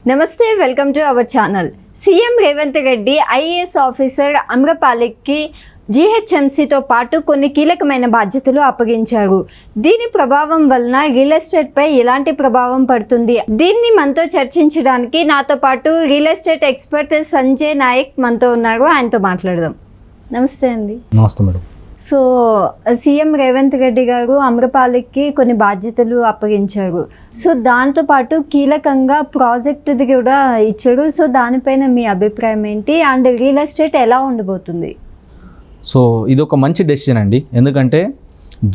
నమస్తే, welcome to our channel. CM Revanth Reddy IAS officer అమ్రపాలికి జీహెచ్ఎంసీతో పాటు కొన్ని కీలకమైన బాధ్యతలు అప్పగించారు. దీని ప్రభావం వలన రియల్ ఎస్టేట్పై ఎలాంటి ప్రభావం పడుతుంది? దీన్ని మనతో చర్చించడానికి నాతో పాటు real estate expert Sanjay Nayak మనతో ఉన్నారు. ఆయనతో మాట్లాడదాం. నమస్తే అండి. నమస్తే madam. So CM Revanth Reddy గారు అమ్రపాలికి కొన్ని బాధ్యతలు అప్పగించారు. సో దాంతోపాటు కీలకంగా ప్రాజెక్టుది కూడా ఇచ్చారు. సో దానిపైన మీ అభిప్రాయం ఏంటి? అండ్ రియల్ ఎస్టేట్ ఎలా ఉండబోతుంది? సో ఇది ఒక మంచి డెసిషన్ అండి. ఎందుకంటే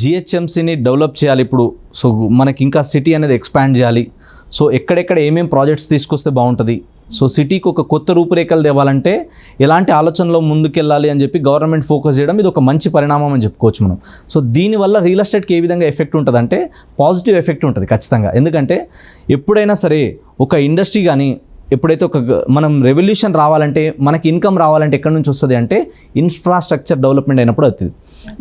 జిహెచ్ఎంసీని డెవలప్ చేయాలి ఇప్పుడు. సో మనకి ఇంకా సిటీ అనేది ఎక్స్పాండ్ చేయాలి. సో ఎక్కడెక్కడ ఏమేమి ప్రాజెక్ట్స్ తీసుకొస్తే బాగుంటుంది, సో సిటీకి ఒక కొత్త రూపురేఖలు తేవాలంటే ఎలాంటి ఆలోచనలో ముందుకెళ్ళాలి అని చెప్పి గవర్నమెంట్ ఫోకస్ చేయడం ఇది ఒక మంచి పరిణామం అని చెప్పుకోవచ్చు మనం. సో దీనివల్ల రియల్ ఎస్టేట్కి ఏ విధంగా ఎఫెక్ట్ ఉంటుంది అంటే పాజిటివ్ ఎఫెక్ట్ ఉంటుంది ఖచ్చితంగా. ఎందుకంటే ఎప్పుడైనా సరే ఒక ఇండస్ట్రీ కానీ ఎప్పుడైతే మనం రెవల్యూషన్ రావాలంటే, మనకి ఇన్కమ్ రావాలంటే ఎక్కడి నుంచి వస్తుంది అంటే ఇన్ఫ్రాస్ట్రక్చర్ డెవలప్మెంట్ అయినప్పుడు అవుతుంది.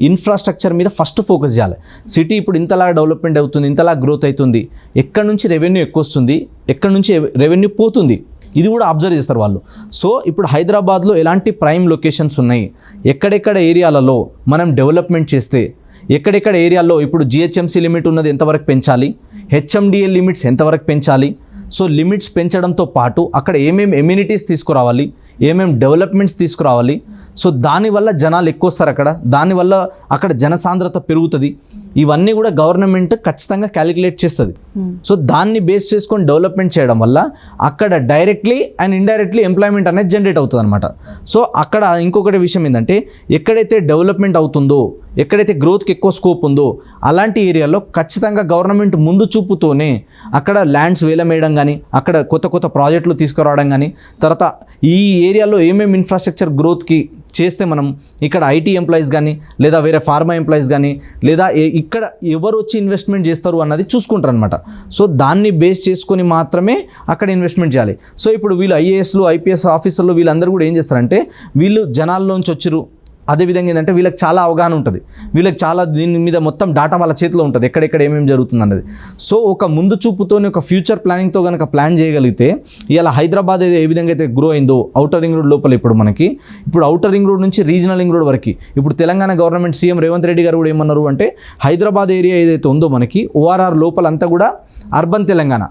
ఇన్ఫ్రాస్ట్రక్చర్ మీద ఫస్ట్ ఫోకస్ చేయాలి. సిటీ ఇప్పుడు ఇంతలా డెవలప్మెంట్ అవుతుంది, ఇంతలా గ్రోత్ అవుతుంది, ఎక్కడి నుంచి రెవెన్యూ ఎక్కువ వస్తుంది, ఎక్కడి నుంచి రెవెన్యూ పోతుంది, ఇది కూడా అబ్జర్వ్ చేస్తారు వాళ్ళు. సో ఇప్పుడు హైదరాబాద్లో ఎలాంటి ప్రైమ్ లొకేషన్స్ ఉన్నాయి, ఎక్కడెక్కడ ఏరియాలలో మనం డెవలప్మెంట్ చేస్తే, ఎక్కడెక్కడ ఏరియాల్లో ఇప్పుడు జిహెచ్ఎంసీ లిమిట్ ఉన్నది ఎంతవరకు పెంచాలి, హెచ్ఎండిఎల్ లిమిట్స్ ఎంతవరకు పెంచాలి, సో లిమిట్స్ పెంచడంతో పాటు అక్కడ ఏమేమి ఎమ్యూనిటీస్ తీసుకురావాలి, ఏమేమి డెవలప్మెంట్స్ తీసుకురావాలి, సో దానివల్ల జనాలు ఎక్కువ వస్తారు అక్కడ, దానివల్ల అక్కడ జనసాంద్రత పెరుగుతుంది. ఇవన్నీ కూడా గవర్నమెంట్ ఖచ్చితంగా క్యాలిక్యులేట్ చేస్తుంది. సో దాన్ని బేస్ చేసుకొని డెవలప్మెంట్ చేయడం వల్ల అక్కడ డైరెక్ట్లీ అండ్ ఇండైరెక్ట్లీ ఎంప్లాయ్మెంట్ అనేది జనరేట్ అవుతుంది అనమాట. సో అక్కడ ఇంకొకటి విషయం ఏంటంటే ఎక్కడైతే డెవలప్మెంట్ అవుతుందో, ఎక్కడైతే గ్రోత్కి ఎక్కువ స్కోప్ ఉందో అలాంటి ఏరియాలో ఖచ్చితంగా గవర్నమెంట్ ముందు చూపుతోనే అక్కడ ల్యాండ్స్ వేలం వేయడం కానీ, అక్కడ కొత్త కొత్త ప్రాజెక్టులు తీసుకురావడం కానీ, తర్వాత ఈ ఏరియాలో ఏమేమి ఇన్ఫ్రాస్ట్రక్చర్ గ్రోత్కి చేస్తే మనం ఇక్కడ ఐటీ ఎంప్లాయీస్ కానీ, లేదా వేరే ఫార్మా ఎంప్లాయీస్ కానీ, లేదా ఇక్కడ ఎవరు వచ్చి ఇన్వెస్ట్మెంట్ చేస్తారు అన్నది చూసుకుంటారు అనమాట. సో దాన్ని బేస్ చేసుకొని మాత్రమే అక్కడ ఇన్వెస్ట్మెంట్ చేయాలి. సో ఇప్పుడు వీళ్ళు ఐఏఎస్లు, ఐపీఎస్ ఆఫీసర్లు వీళ్ళందరూ కూడా ఏం చేస్తారంటే వీళ్ళు జనాల్లోంచి వచ్చిరు. అదేవిధంగా ఏంటంటే వీళ్ళకి చాలా అవగాహన ఉంటుంది, వీళ్ళకి చాలా దీని మీద మొత్తం డాటా వాళ్ళ చేతిలో ఉంటుంది, ఎక్కడెక్కడ ఏమేమి జరుగుతుంది అన్నది. సో ఒక ముందు చూపుతోనే ఒక ఫ్యూచర్ ప్లానింగ్తో కనుక ప్లాన్ చేయగలిగితే ఇలా హైదరాబాద్ ఏ విధంగా అయితే గ్రో అయిందో ఔటర్ రింగ్ రోడ్ లోపల ఇప్పుడు ఔటర్ రింగ్ రోడ్ నుంచి రీజనల్ రింగ్ రోడ్ వరకు ఇప్పుడు తెలంగాణ గవర్నమెంట్ సీఎం రేవంత్ రెడ్డి గారు కూడా ఏమన్నారు అంటే హైదరాబాద్ ఏరియా ఏదైతే ఉందో మనకి ఓఆర్ఆర్ లోపలంతా కూడా అర్బన్ తెలంగాణ,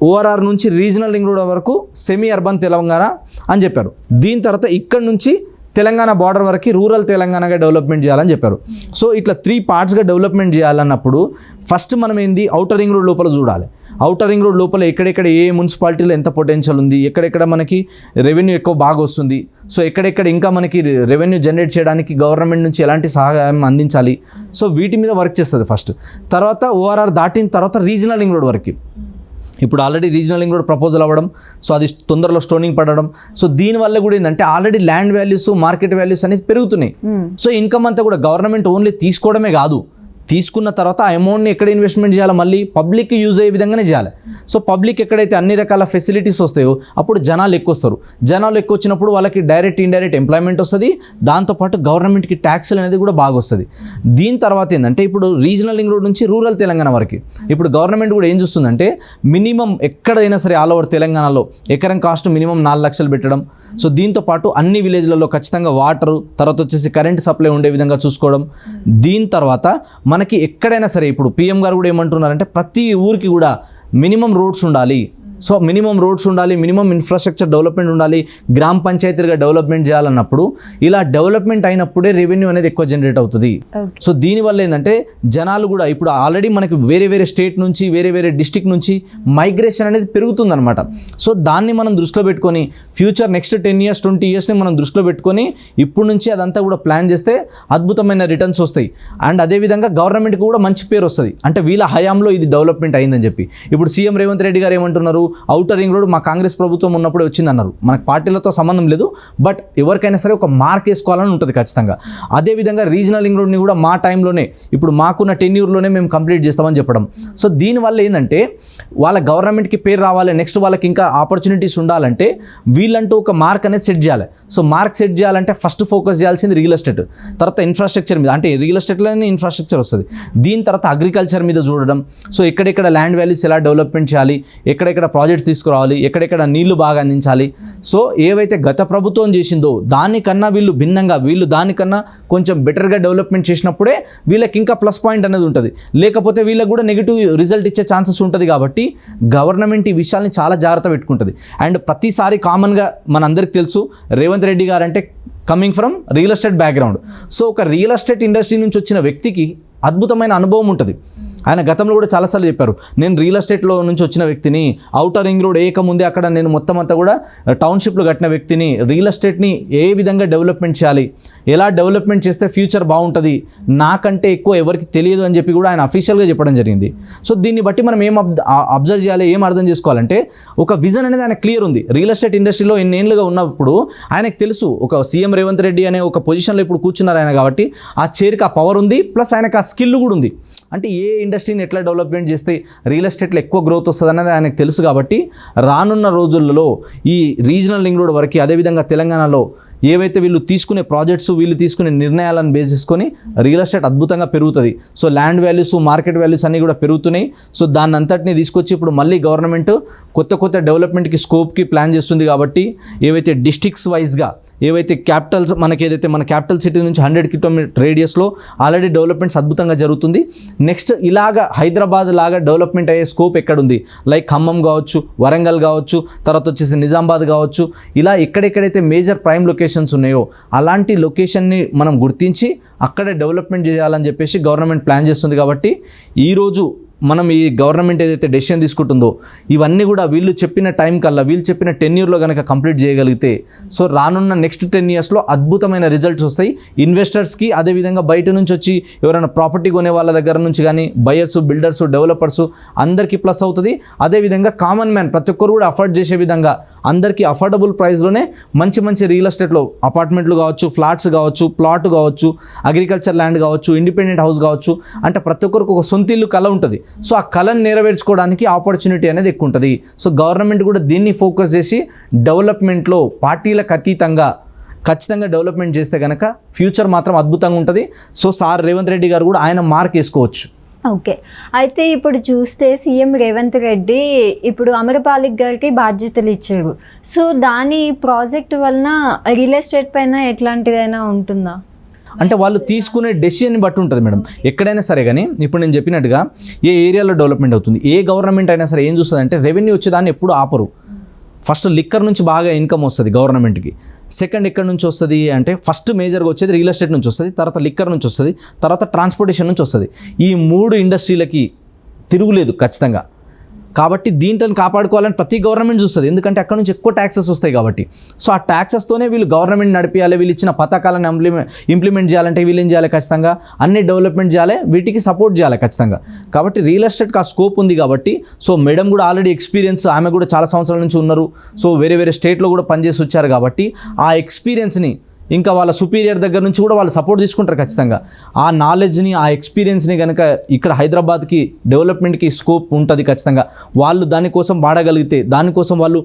ఓఆర్ఆర్ నుంచి రీజనల్ రింగ్ రోడ్ వరకు సెమీ అర్బన్ తెలంగాణ అని చెప్పారు. దీని తర్వాత ఇక్కడ నుంచి తెలంగాణ బార్డర్ వరకు రూరల్ తెలంగాణగా డెవలప్మెంట్ చేయాలని చెప్పారు. సో ఇట్లా 3 పార్ట్స్గా డెవలప్మెంట్ చేయాలన్నప్పుడు ఫస్ట్ మనం ఏంది ఔటర్ రింగ్ రోడ్ లోపల చూడాలి. ఔటర్ రింగ్ రోడ్ లోపల ఎక్కడెక్కడ ఏ మున్సిపాలిటీలో ఎంత పొటెన్షియల్ ఉంది, ఎక్కడెక్కడ మనకి రెవెన్యూ ఎక్కువ బాగా వస్తుంది, సో ఎక్కడెక్కడ ఇంకా మనకి రెవెన్యూ జనరేట్ చేయడానికి గవర్నమెంట్ నుంచి ఎలాంటి సహాయం అందించాలి, సో వీటి మీద వర్క్ చేస్తుంది ఫస్ట్. తర్వాత ఓఆర్ఆర్ దాటిన తర్వాత రీజనల్ రింగ్ రోడ్ వరకు ఇప్పుడు already regional ring road proposal అవ్వడం, సో అది తొందరలో స్టోనింగ్ పడడం, సో దీనివల్ల కూడా ఏంటంటే already land values, market values అనేది పెరుగుతున్నాయి. సో ఇన్కమ్ అంతా కూడా గవర్నమెంట్ ఓన్లీ తీసుకోవడమే కాదు, తీసుకున్న తర్వాత ఆ అమౌంట్ని ఎక్కడ ఇన్వెస్ట్మెంట్ చేయాలి, మళ్ళీ పబ్లిక్కి యూజ్ అయ్యే విధంగానే చేయాలి. సో పబ్లిక్ ఎక్కడైతే అన్ని రకాల ఫెసిలిటీస్ వస్తాయో అప్పుడు జనాలు ఎక్కువ వస్తారు. జనాలు ఎక్కువ వచ్చినప్పుడు వాళ్ళకి డైరెక్ట్ ఇండైరెక్ట్ ఎంప్లాయ్మెంట్ వస్తుంది, దాంతోపాటు గవర్నమెంట్కి ట్యాక్స్లు అనేది కూడా బాగా వస్తుంది. దీని తర్వాత ఏంటంటే ఇప్పుడు రీజనల్ రింగ్ రోడ్ నుంచి రూరల్ తెలంగాణ వరకు ఇప్పుడు గవర్నమెంట్ కూడా ఏం చూస్తుందంటే మినిమం ఎక్కడైనా సరే ఆల్ ఓవర్ తెలంగాణలో ఎకరం కాస్ట్ మినిమం 4 లక్షలు పెట్టడం. సో దీంతోపాటు అన్ని విలేజ్లలో ఖచ్చితంగా వాటరు, తర్వాత వచ్చేసి కరెంట్ సప్లై ఉండే విధంగా చూసుకోవడం. దీని తర్వాత మనకి ఎక్కడైనా సరే ఇప్పుడు పీఎం గారు కూడా ఏమంటున్నారంటే ప్రతి ఊరికి కూడా మినిమం రోడ్స్ ఉండాలి. సో మినిమం రోడ్స్ ఉండాలి, మినిమం ఇన్ఫ్రాస్ట్రక్చర్ డెవలప్మెంట్ ఉండాలి, గ్రామ పంచాయతీగా డెవలప్మెంట్ చేయాలన్నప్పుడు ఇలా డెవలప్మెంట్ అయినప్పుడే రెవెన్యూ అనేది ఎక్కువ జనరేట్ అవుతుంది. సో దీనివల్ల ఏంటంటే జనాలు కూడా ఇప్పుడు ఆల్రెడీ మనకి వేరే వేరే స్టేట్ నుంచి, వేరే వేరే డిస్ట్రిక్ట్ నుంచి మైగ్రేషన్ అనేది పెరుగుతుందన్నమాట. సో దాన్ని మనం దృష్టిలో పెట్టుకొని ఫ్యూచర్ నెక్స్ట్ 10 years 20 yearsని మనం దృష్టిలో పెట్టుకొని ఇప్పుడు నుంచి అదంతా కూడా ప్లాన్ చేస్తే అద్భుతమైన రిటర్న్స్ వస్తాయి. అండ్ అదేవిధంగా గవర్నమెంట్కి కూడా మంచి పేరు వస్తుంది, అంటే వీళ్ళ హయాంలో ఇది డెవలప్మెంట్ అయిందని చెప్పి. ఇప్పుడు సీఎం రేవంత్ రెడ్డి గారు ఏమంటున్నారు, ఔటర్ రింగ్ రోడ్ మా కాంగ్రెస్ ప్రభుత్వం ఉన్నప్పుడే వచ్చిందన్నారు, మనకు పార్టీలతో సంబంధం లేదు, బట్ ఎవరికైనా సరే ఒక మార్క్ వేసుకోవాలని ఉంటుంది ఖచ్చితంగా. అదేవిధంగా రీజనల్ రింగ్ రోడ్ని కూడా మా టైంలోనే ఇప్పుడు మాకున్న టెన్యూర్లోనే మేము కంప్లీట్ చేస్తామని చెప్పడం. సో దీనివల్ల ఏంటంటే వాళ్ళ గవర్నమెంట్కి పేరు రావాలి, నెక్స్ట్ వాళ్ళకి ఇంకా ఆపర్చునిటీస్ ఉండాలంటే వీళ్ళంటూ ఒక మార్క్ అనేది సెట్ చేయాలి. సో మార్క్ సెట్ చేయాలంటే ఫస్ట్ ఫోకస్ చేయాల్సింది రియల్ ఎస్టేట్, తర్వాత ఇన్ఫ్రాస్ట్రక్చర్ మీద, అంటే రియల్ ఎస్టేట్లోనే ఇన్ఫ్రాస్ట్రక్చర్ వస్తుంది. దీని తర్వాత అగ్రికల్చర్ మీద చూడడం, సో ఎక్కడెక్కడ ల్యాండ్ వాల్యూస్ ఎలా డెవలప్మెంట్ చేయాలి, ఎక్కడెక్కడ ప్రాజెక్ట్స్ తీసుకురావాలి, ఎక్కడెక్కడ నీళ్లు బాగా అందించాలి. సో ఏవైతే గత ప్రభుత్వం చేసిందో దానికన్నా వీళ్ళు భిన్నంగా, వీళ్ళు దానికన్నా కొంచెం బెటర్గా డెవలప్మెంట్ చేసినప్పుడే వీళ్ళకి ఇంకా ప్లస్ పాయింట్ అనేది ఉంటుంది. లేకపోతే వీళ్ళకి కూడా నెగిటివ్ రిజల్ట్ ఇచ్చే ఛాన్సెస్ ఉంటుంది. కాబట్టి గవర్నమెంట్ ఈ విషయాల్ని చాలా జాగ్రత్త పెట్టుకుంటుంది. అండ్ ప్రతిసారి కామన్గా మనందరికీ తెలుసు రేవంత్ రెడ్డి గారు అంటే coming from real estate background. So ఒక రియల్ ఎస్టేట్ ఇండస్ట్రీ నుంచి వచ్చిన వ్యక్తికి అద్భుతమైన అనుభవం ఉంటుంది. ఆయన గతంలో కూడా చాలాసార్లు చెప్పారు, నేను రియల్ ఎస్టేట్లో నుంచి వచ్చిన వ్యక్తిని, ఔటర్ రింగ్ రోడ్ ఏకముందే అక్కడ నేను మొత్తం అంతా కూడా టౌన్షిప్లో కట్టిన వ్యక్తిని, రియల్ ఎస్టేట్ని ఏ విధంగా డెవలప్మెంట్ చేయాలి, ఎలా డెవలప్మెంట్ చేస్తే ఫ్యూచర్ బాగుంటుంది, నాకంటే ఎక్కువ ఎవరికి తెలియదు అని చెప్పి కూడా ఆయన అఫీషియల్గా చెప్పడం జరిగింది. సో దీన్ని బట్టి మనం ఏం అబ్జర్వ్ చేయాలి, ఏం అర్థం చేసుకోవాలంటే ఒక విజన్ అనేది ఆయన క్లియర్ ఉంది. రియల్ ఎస్టేట్ ఇండస్ట్రీలో ఎన్నేళ్ళుగా ఉన్నప్పుడు ఆయనకు తెలుసు, ఒక సీఎం రేవంత్ రెడ్డి అనే ఒక పొజిషన్లో ఇప్పుడు కూర్చున్నారు ఆయన. కాబట్టి ఆ చైర్కి ఆ పవర్ ఉంది, ప్లస్ ఆయనకు ఆ స్కిల్ కూడా ఉంది. అంటే ఏ ఇండస్ట్రీని ఎట్లా డెవలప్మెంట్ చేస్తే రియల్ ఎస్టేట్లో ఎక్కువ గ్రోత్ వస్తుంది అనేది ఆయనకు తెలుసు. కాబట్టి రానున్న రోజులలో ఈ రీజనల్ రింగ్ రోడ్ వరకు, అదేవిధంగా తెలంగాణలో ఏవైతే వీళ్ళు తీసుకునే ప్రాజెక్ట్స్, వీళ్ళు తీసుకునే నిర్ణయాలను బేస్ చేసుకొని రియల్ ఎస్టేట్ అద్భుతంగా పెరుగుతుంది. So land values, market values అన్నీ కూడా పెరుగుతున్నాయి. సో దాన్ని అంతటిని తీసుకొచ్చి ఇప్పుడు మళ్ళీ గవర్నమెంట్ కొత్త డెవలప్మెంట్కి, స్కోప్కి ప్లాన్ చేస్తుంది. కాబట్టి ఏవైతే డిస్ట్రిక్ట్స్ వైజ్గా ఏవైతే క్యాపిటల్స్ మనకి ఏదైతే మన క్యాపిటల్ సిటీ నుంచి 100 కిలోమీటర్ రేడియస్లో ఆల్రెడీ డెవలప్మెంట్స్ అద్భుతంగా జరుగుతుంది. నెక్స్ట్ ఇలాగా హైదరాబాద్ లాగా డెవలప్మెంట్ అయ్యే స్కోప్ ఎక్కడుంది, లైక్ ఖమ్మం కావచ్చు, వరంగల్ కావచ్చు, తర్వాత వచ్చేసి నిజామాబాద్ కావచ్చు, ఇలా ఎక్కడెక్కడైతే మేజర్ ప్రైమ్ లొకేషన్స్ ఉన్నాయో అలాంటి లొకేషన్ని మనం గుర్తించి అక్కడే డెవలప్మెంట్ చేయాలని చెప్పేసి గవర్నమెంట్ ప్లాన్ చేస్తుంది. కాబట్టి ఈరోజు మనం ఈ గవర్నమెంట్ ఏదైతే డెసిషన్ తీసుకుంటుందో ఇవన్నీ కూడా వీళ్ళు చెప్పిన టైం కల్లా, వీళ్ళు చెప్పిన 10 yearsలో కనుక కంప్లీట్ చేయగలిగితే, సో రానున్న నెక్స్ట్ 10 yearsలో అద్భుతమైన రిజల్ట్స్ వస్తాయి ఇన్వెస్టర్స్కి. అదేవిధంగా బయట నుంచి వచ్చి ఎవరైనా ప్రాపర్టీ కొనే వాళ్ళ దగ్గర నుంచి కానీ బయర్స్, బిల్డర్స్, డెవలపర్స్ అందరికీ ప్లస్ అవుతుంది. అదేవిధంగా కామన్ మ్యాన్ ప్రతి ఒక్కరు కూడా అఫోర్డ్ చేసే విధంగా అందరికీ అఫోర్డబుల్ ప్రైస్లోనే మంచి రియల్ ఎస్టేట్లో అపార్ట్మెంట్లు కావచ్చు, ఫ్లాట్స్ కావచ్చు, ప్లాట్ కావచ్చు, అగ్రికల్చర్ ల్యాండ్ కావచ్చు, ఇండిపెండెంట్ హౌస్ కావచ్చు, అంటే ప్రతి ఒక్కరికి ఒక సొంత ఇల్లు కళ ఉంటుంది. సో ఆ కళను నెరవేర్చుకోవడానికి ఆపర్చునిటీ అనేది ఎక్కువ ఉంటుంది. సో గవర్నమెంట్ కూడా దీన్ని ఫోకస్ చేసి డెవలప్మెంట్లో పార్టీలకు అతీతంగా ఖచ్చితంగా డెవలప్మెంట్ చేస్తే కనుక ఫ్యూచర్ మాత్రం అద్భుతంగా ఉంటుంది. సో సార్ రేవంత్ రెడ్డి గారు కూడా ఆయన మార్క్ వేసుకోవచ్చు. ఓకే, అయితే ఇప్పుడు చూస్తే సీఎం రేవంత్ రెడ్డి ఇప్పుడు అమరపాలిక్ గారికి బాధ్యతలు ఇచ్చారు. సో దాని ప్రాజెక్ట్ వలన రియల్ ఎస్టేట్ పైన ఎట్లాంటిదైనా ఉంటుందా? అంటే వాళ్ళు తీసుకునే డెసిషన్ని బట్టి ఉంటుంది మేడం. ఎక్కడైనా సరే కానీ ఇప్పుడు నేను చెప్పినట్టుగా ఏ ఏరియాలో డెవలప్మెంట్ అవుతుంది, ఏ గవర్నమెంట్ అయినా సరే ఏం చూస్తుంది అంటే రెవెన్యూ వచ్చేదాన్ని ఎప్పుడు ఆపరు. ఫస్ట్ లిక్కర్ నుంచి బాగా ఇన్కమ్ వస్తుంది గవర్నమెంట్కి. సెకండ్ ఎక్కడి నుంచి వస్తుంది అంటే ఫస్ట్ మేజర్గా వచ్చేది రియల్ ఎస్టేట్ నుంచి వస్తుంది, తర్వాత లిక్కర్ నుంచి వస్తుంది, తర్వాత ట్రాన్స్పోర్టేషన్ నుంచి వస్తుంది. ఈ 3 ఇండస్ట్రీలకి తిరుగులేదు ఖచ్చితంగా. కాబట్టి దీంట్లో కాపాడుకోవాలని ప్రతి గవర్నమెంట్ చూస్తుంది, ఎందుకంటే అక్కడ నుంచి ఎక్కువ ట్యాక్సెస్ వస్తాయి కాబట్టి. సో ఆ ట్యాక్సెస్తోనే వీళ్ళు గవర్నమెంట్ నడిపించాలి, వీళ్ళు ఇచ్చిన పథకాలను ఇంప్లిమెంట్ చేయాలంటే వీళ్ళు ఏం చేయాలి, ఖచ్చితంగా అన్ని డెవలప్మెంట్ చేయాలి, వీటికి సపోర్ట్ చేయాలి ఖచ్చితంగా. కాబట్టి రియల్ ఎస్టేట్కి ఆ స్కోప్ ఉంది కాబట్టి, సో మేడం కూడా ఆల్రెడీ ఎక్స్పీరియన్స్, ఆమె కూడా చాలా సంవత్సరాల నుంచి ఉన్నారు. సో వేరే స్టేట్లో కూడా పనిచేసి వచ్చారు. కాబట్టి ఆ ఎక్స్పీరియన్స్ని ఇంకా వాళ్ళ సుపీరియర్ దగ్గర నుంచి కూడా వాళ్ళు సపోర్ట్ తీసుకుంటారు ఖచ్చితంగా. ఆ నాలెడ్జ్ని, ఆ ఎక్స్పీరియన్స్ని కనుక ఇక్కడ హైదరాబాద్కి డెవలప్మెంట్కి స్కోప్ ఉంటుంది ఖచ్చితంగా. వాళ్ళు దానికోసం వాడగలిగితే, దానికోసం వాళ్ళు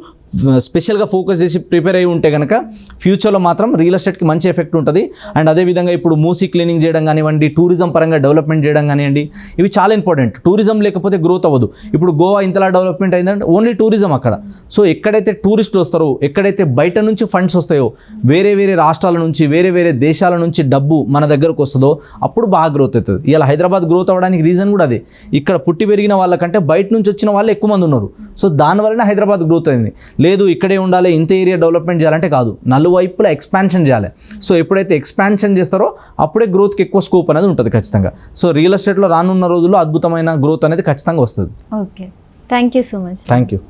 స్పెషల్గా ఫోకస్ చేసి ప్రిపేర్ అయ్యి ఉంటే కనుక ఫ్యూచర్లో మాత్రం రియల్ ఎస్టేట్కి మంచి ఎఫెక్ట్ ఉంటుంది. అండ్ అదేవిధంగా ఇప్పుడు మూసీ క్లీనింగ్ చేయడం కానివ్వండి, టూరిజం పరంగా డెవలప్మెంట్ చేయడం కానివ్వండి, ఇవి చాలా ఇంపార్టెంట్. టూరిజం లేకపోతే గ్రోత్ అవ్వదు. ఇప్పుడు గోవా ఇంతలా డెవలప్మెంట్ అయిందంటే ఓన్లీ టూరిజం అక్కడ. సో ఎక్కడైతే టూరిస్టులు వస్తారో, ఎక్కడైతే బయట నుంచి ఫండ్స్ వస్తాయో, వేరే రాష్ట్రాల నుంచి, వేరే దేశాల నుంచి డబ్బు మన దగ్గరకు వస్తుందో అప్పుడు బాగా గ్రోత్ అవుతుంది. ఇలా హైదరాబాద్ గ్రోత్ అవ్వడానికి రీజన్ కూడా అదే. ఇక్కడ పుట్టి పెరిగిన వాళ్ళకంటే బయట నుంచి వచ్చిన వాళ్ళు ఎక్కువ మంది ఉన్నారు. సో దానివల్లనే హైదరాబాద్ గ్రోత్ అయింది. లేదు ఇక్కడే ఉండాలి, ఇంత ఏరియా డెవలప్మెంట్ చేయాలంటే కాదు, నలువైపులా ఎక్స్పాన్షన్ చేయాలి. సో ఎప్పుడైతే ఎక్స్పాన్షన్ చేస్తారో అప్పుడే గ్రోత్కి ఎక్కువ స్కోప్ అనేది ఉంటుంది ఖచ్చితంగా. సో రియల్ ఎస్టేట్లో రానున్న రోజుల్లో అద్భుతమైన గ్రోత్ అనేది ఖచ్చితంగా వస్తుంది. Okay, thank you so much. Thank you.